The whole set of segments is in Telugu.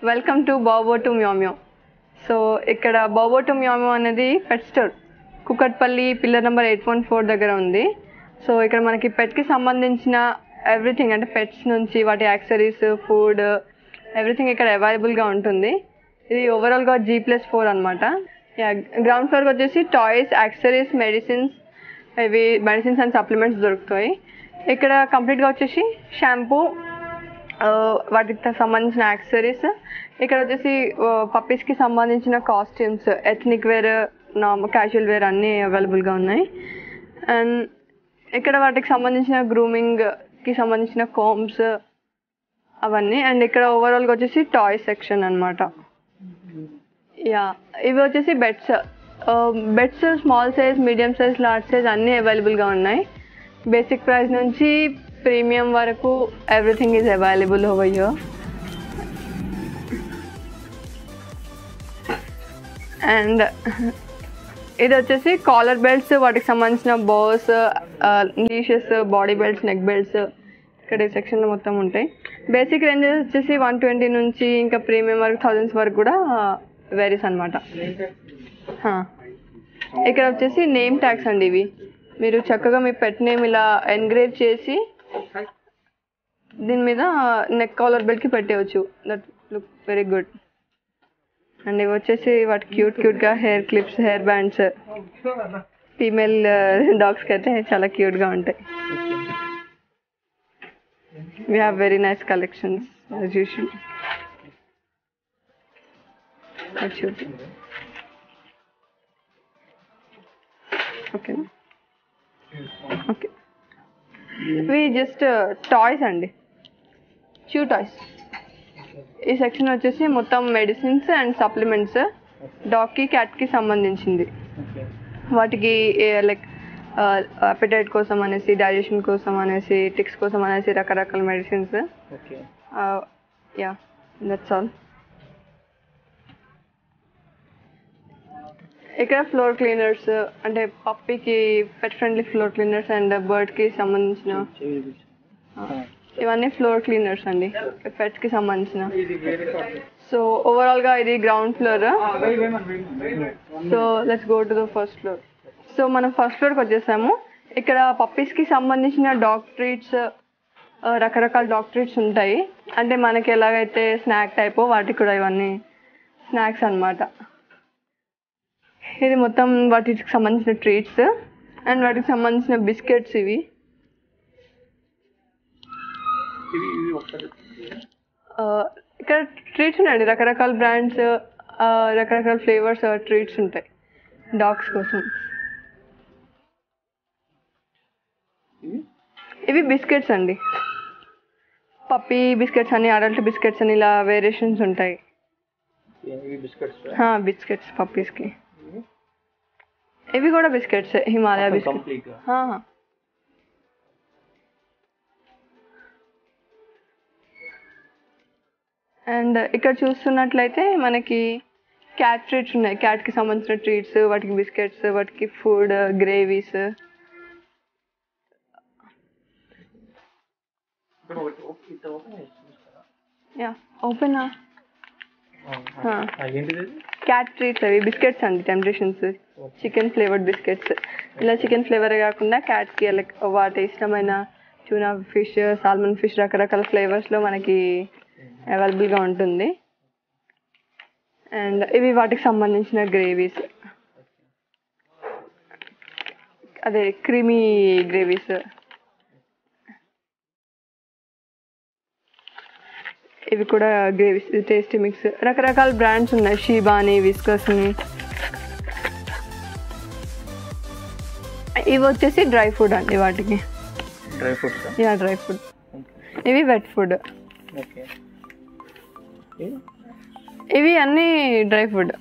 వెల్కమ్ టు బాబో టు మ్యామ్యో. సో ఇక్కడ బాబో టు మ్యామ్యో అనేది పెట్ స్టోర్ కుకట్పల్లి పిల్లర్ నెంబర్ 814 దగ్గర ఉంది. సో ఇక్కడ మనకి పెట్కి సంబంధించిన ఎవ్రీథింగ్ అంటే పెట్స్ నుంచి వాటి యాక్సెసరీస్, ఫుడ్, ఎవ్రీథింగ్ ఇక్కడ అవైలబుల్గా ఉంటుంది. ఇది ఓవరాల్గా G+4 అనమాట. గ్రౌండ్ ఫ్లోర్కి వచ్చేసి toys, accessories, medicines and supplements దొరుకుతాయి. ఇక్కడ కంప్లీట్గా వచ్చేసి షాంపూ, వాటికి సంబంధించిన యాక్సెసరీస్, ఇక్కడ వచ్చేసి పప్పీస్కి సంబంధించిన costumes, ethnic wear, casual wear అన్నీ అవైలబుల్గా ఉన్నాయి. అండ్ ఇక్కడ వాటికి సంబంధించిన గ్రూమింగ్కి సంబంధించిన కోమ్స్ అవన్నీ. అండ్ ఇక్కడ ఓవరాల్గా వచ్చేసి టాయ్ సెక్షన్ అనమాట. ఇవి వచ్చేసి beds small size, medium size, large size అన్నీ అవైలబుల్గా ఉన్నాయి. బేసిక్ ప్రైస్ నుంచి ప్రీమియం వరకు everything is available over here. And ఇది వచ్చేసి కాలర్ బెల్ట్స్, వాటికి సంబంధించిన bows, leashes, body belts, neck belts ఇక్కడ ఈ సెక్షన్లో మొత్తం ఉంటాయి. బేసిక్ రేంజెస్ వచ్చేసి 120 నుంచి ఇంకా ప్రీమియం వరకు 1000s వరకు కూడా వేరీస్ అనమాట. ఇక్కడ వచ్చేసి నేమ్ ట్యాగ్స్ అండి. ఇవి మీరు చక్కగా మీ పెట్ నేమ్ ఇలా ఎన్గ్రేవ్ చేసి దీని మీద నెక్ కాలర్ బెల్ట్కి పెట్టేయచ్చు. That look very good. And ఇవి వచ్చేసి వాటి క్యూట్గా hair clips, hair bands, female డాగ్స్కి అయితే చాలా క్యూట్గా ఉంటాయి. We have very nice collections as usual. Okay okay ఇవి జస్ట్ టాయ్స్ అండి, చ్యూ టాయ్స్. ఈ సెక్షన్ వచ్చేసి మొత్తం మెడిసిన్స్ అండ్ సప్లిమెంట్స్, డాగ్కి, క్యాట్కి సంబంధించింది. వాటికి లైక్ అపెటైట్ కోసం అనేసి, డైజెషన్ కోసం అనేసి, టిక్స్ కోసం అనేసి రకరకాల మెడిసిన్స్. That's all. ఇక్కడ ఫ్లోర్ క్లీనర్స్ అంటే పప్పీకి పెట్ ఫ్రెండ్లీ ఫ్లోర్ క్లీనర్స్ అండ్ బర్డ్కి సంబంధించిన ఇవన్నీ ఫ్లోర్ క్లీనర్స్ అండి, పెట్స్కి సంబంధించిన. సో ఓవరాల్గా ఇది ground floor. So let's go to the first floor. So మనం ఫస్ట్ ఫ్లోర్కి వచ్చేసాము. ఇక్కడ పప్పీస్కి సంబంధించిన డాగ్ ట్రీట్స్, రకరకాల డాగ్ ట్రీట్స్ ఉంటాయి. అంటే మనకి ఎలాగైతే స్నాక్ టైప్, వాటికి కూడా ఇవన్నీ స్నాక్స్ అనమాట. ఇది మొత్తం వాటికి సంబంధించిన ట్రీట్స్ అండ్ వాటికి సంబంధించిన బిస్కెట్స్. ఇవి ఇక్కడ ట్రీట్స్ ఉన్నాయండి, రకరకాల బ్రాండ్స్, రకరకాల ఫ్లేవర్స్ ట్రీట్స్ ఉంటాయి డాగ్స్ కోసం. ఇవి బిస్కెట్స్ అండి, పప్పీ బిస్కెట్స్ అని, అడల్ట్ బిస్కెట్స్ అని ఇలా వేరియేషన్స్ ఉంటాయి. బిస్కెట్స్ పప్పీస్కి. ఇవి కూడా బిస్కెట్స్, హిమాలయ బిస్కెట్. అండ్ ఇక్కడ చూస్తున్నట్లయితే మనకి క్యాట్ ట్రీట్స్ ఉన్నాయి. క్యాట్కి సంబంధించిన ట్రీట్స్, వాటికి బిస్కెట్స్, వాటికి food, gravies. Open cat treats అవి బిస్కెట్స్ అండి, టెంప్టేషన్స్, చికెన్ ఫ్లేవర్డ్ బిస్కెట్స్. ఇలా చికెన్ ఫ్లేవరే కాకుండా క్యాట్కి లైక్ వాటి ఇష్టమైన ట్యూనా ఫిష్, సాల్మన్ ఫిష్, రకరకాల ఫ్లేవర్స్లో మనకి అవైలబుల్గా ఉంటుంది. అండ్ ఇవి వాటికి సంబంధించిన గ్రేవీస్, అదే క్రీమీ గ్రేవీస్. ఇవి కూడా గ్రేవీస్, టేస్టీ మిక్స్. రకరకాల బ్రాండ్స్ ఉన్నాయి, షీబాని, విస్కస్ అని. ఇవి వచ్చేసి డ్రై ఫుడ్ అండి, వాటికి డ్రై ఫుడ్. ఇవి వెట్ ఫుడ్. ఇవి అన్నీ డ్రై ఫుడ్,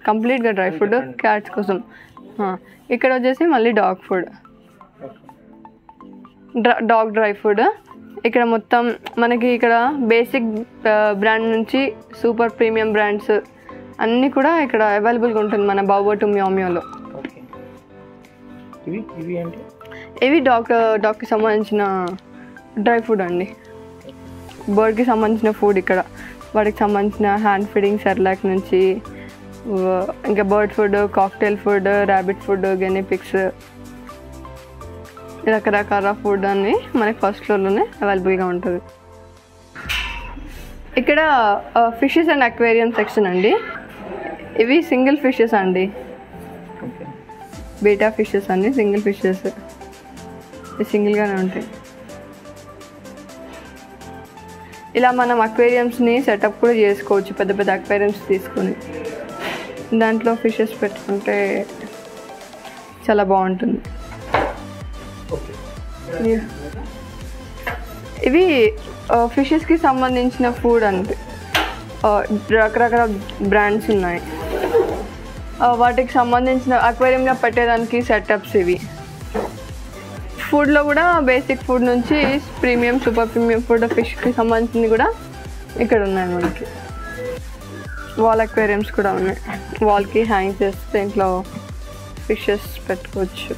కంప్లీట్గా డ్రై ఫుడ్ క్యాట్స్ కోసం. ఇక్కడ వచ్చేసి మళ్ళీ dog food, dog dry food. ఇక్కడ మొత్తం మనకి ఇక్కడ బేసిక్ బ్రాండ్ నుంచి సూపర్ ప్రీమియం బ్రాండ్స్ అన్నీ కూడా ఇక్కడ అవైలబుల్గా ఉంటుంది మన బాబో టు మ్యామ్యోలో. ఇవి డాగ్కి సంబంధించిన డ్రై ఫుడ్ అండి, బర్డ్కి సంబంధించిన ఫుడ్. ఇక్కడ వాటికి సంబంధించిన హ్యాండ్ ఫీడింగ్ సెర్లాక్ నుంచి ఇంకా bird food, cockatiel food, rabbit food, guinea pigs, రకరకాల ఫుడ్ అన్నీ మనకి ఫస్ట్ ఫ్లోర్లోనే అవైలబుల్గా ఉంటుంది. ఇక్కడ ఫిషెస్ అండ్ అక్వేరియం సెక్షన్ అండి. ఇవి సింగిల్ ఫిషెస్ అండి, బీటా ఫిషెస్ అన్ని సింగిల్ ఫిషెస్, సింగిల్గానే ఉంటాయి. ఇలా మనం అక్వేరియంస్ని సెటప్ కూడా చేసుకోవచ్చు, పెద్ద పెద్ద అక్వేరియంస్ తీసుకొని దాంట్లో ఫిషెస్ పెట్టుకుంటే చాలా బాగుంటుంది. ఇవి ఫిషెస్కి సంబంధించిన ఫుడ్ అంటే రకరకాల బ్రాండ్స్ ఉన్నాయి. వాటికి సంబంధించిన అక్వేరియంగా పెట్టేదానికి సెటప్స్ ఇవి. ఫుడ్లో కూడా బేసిక్ ఫుడ్ నుంచి ప్రీమియం, సూపర్ ప్రీమియం ఫుడ్ ఫిష్కి సంబంధించింది కూడా ఇక్కడ ఉన్నాయి. మనకి వాల్ అక్వేరియంస్ కూడా ఉన్నాయి. వాల్కి హ్యాంగ్ చేస్తే ఇంట్లో ఫిషెస్ పెట్టుకోవచ్చు.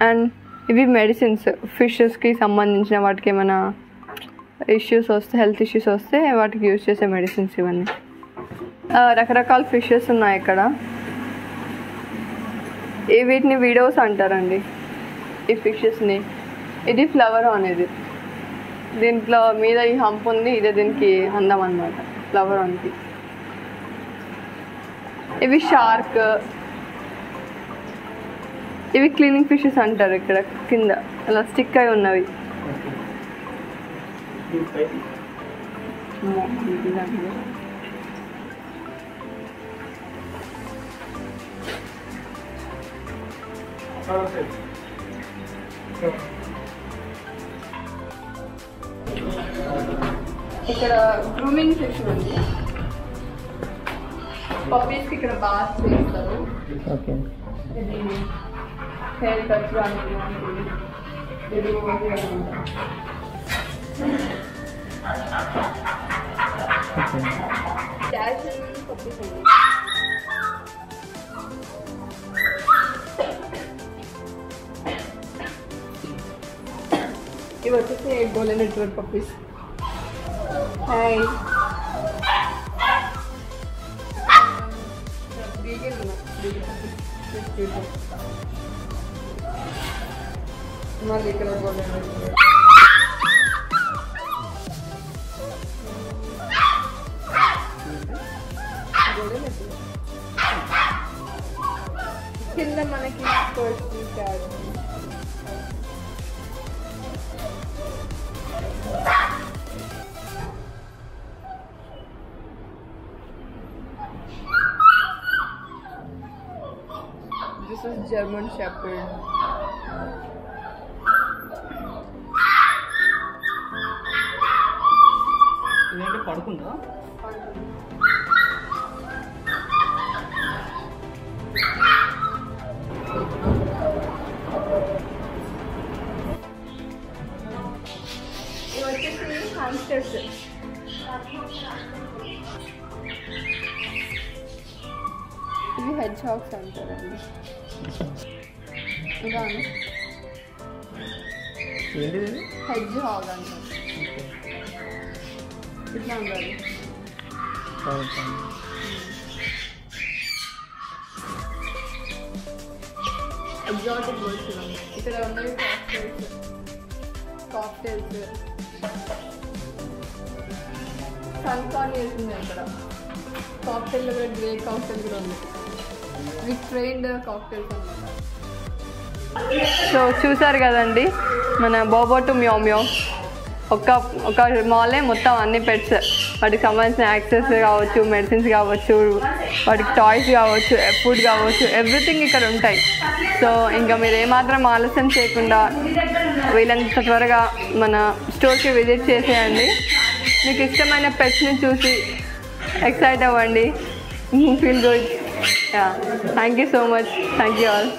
అండ్ ఇవి మెడిసిన్స్, ఫిషెస్కి సంబంధించిన వాటికి ఏమైనా ఇష్యూస్ వస్తే, హెల్త్ ఇష్యూస్ వస్తే వాటికి యూజ్ చేసే మెడిసిన్స్ ఇవన్నీ. రకరకాల ఫిషెస్ ఉన్నాయి ఇక్కడ. వీటిని వీడియోస్ అంటారండి ఈ ఫిషెస్ని. ఇది ఫ్లవర్ అనేది, దీంట్లో మీద ఈ హంప్ ఉంది, ఇదే దీనికి అందం అన్నమాట ఫ్లవర్ ఆన్కి. ఇవి షార్క్, ఇవి క్లీనింగ్ ఫిషెస్ అంటారు. ఇక్కడ కింద అలా స్టిక్ అయి ఉన్నవి. ఇక్కడ గ్రూమింగ్ సెక్షన్ ఉంది. పప్పీస్కి ఇక్కడ బాత్ చేస్తారు. ఇది హెయిర్ కట్ కానీ ఇది పప్పీస్ ఉంది. ఇవి వచ్చేసి గోల్డెన్ రిట్రీవర్ పప్పీస్. హాయ్, మళ్ళీ ఇక్కడ గోల్డెన్ రిట్రీవర్. కింద మనకి This is German Shepherd. ఇదేంటి పడుకుందా? ఇవి వచ్చేసి హామ్స్టర్స్. ఇవి హెడ్ హాగ్స్ అంటారండి. ఇంకా హెడ్ హాగ్ అంటారు. ఇట్లా ఉండాలి. ఎగ్జాటిక్ బర్డ్స్ ఇవన్నీ. ఇక్కడ ఉన్నవి కాక్టైల్స్ సన్కాన్ వేసింది. అక్కడ కాక్టైల్లో కూడా గ్రే కాక్టైల్ కూడా ఉంది. విత్ ట్రైన్డ్ కాక్టైల్స్ అన్నమాట. సో చూసారు కదండి మన బోబో టు మ్యావ్ మ్యావ్. ఒక మాలే మొత్తం అన్ని పెట్స్, వాటికి సంబంధించిన యాక్సెస్ కావచ్చు, మెడిసిన్స్ కావచ్చు, వాటికి టాయ్స్ కావచ్చు, ఫుడ్ కావచ్చు, ఎవ్రీథింగ్ ఇక్కడ ఉంటాయి. సో ఇంకా మీరు ఏమాత్రం ఆలస్యం చేయకుండా వీళ్ళంత త్వరగా మన స్టోర్కి విజిట్ చేసేయండి. మీకు ఇష్టమైన పెట్స్ని చూసి ఎక్సైట్ అవ్వండి. Feel good. Thank you so much. Thank you all.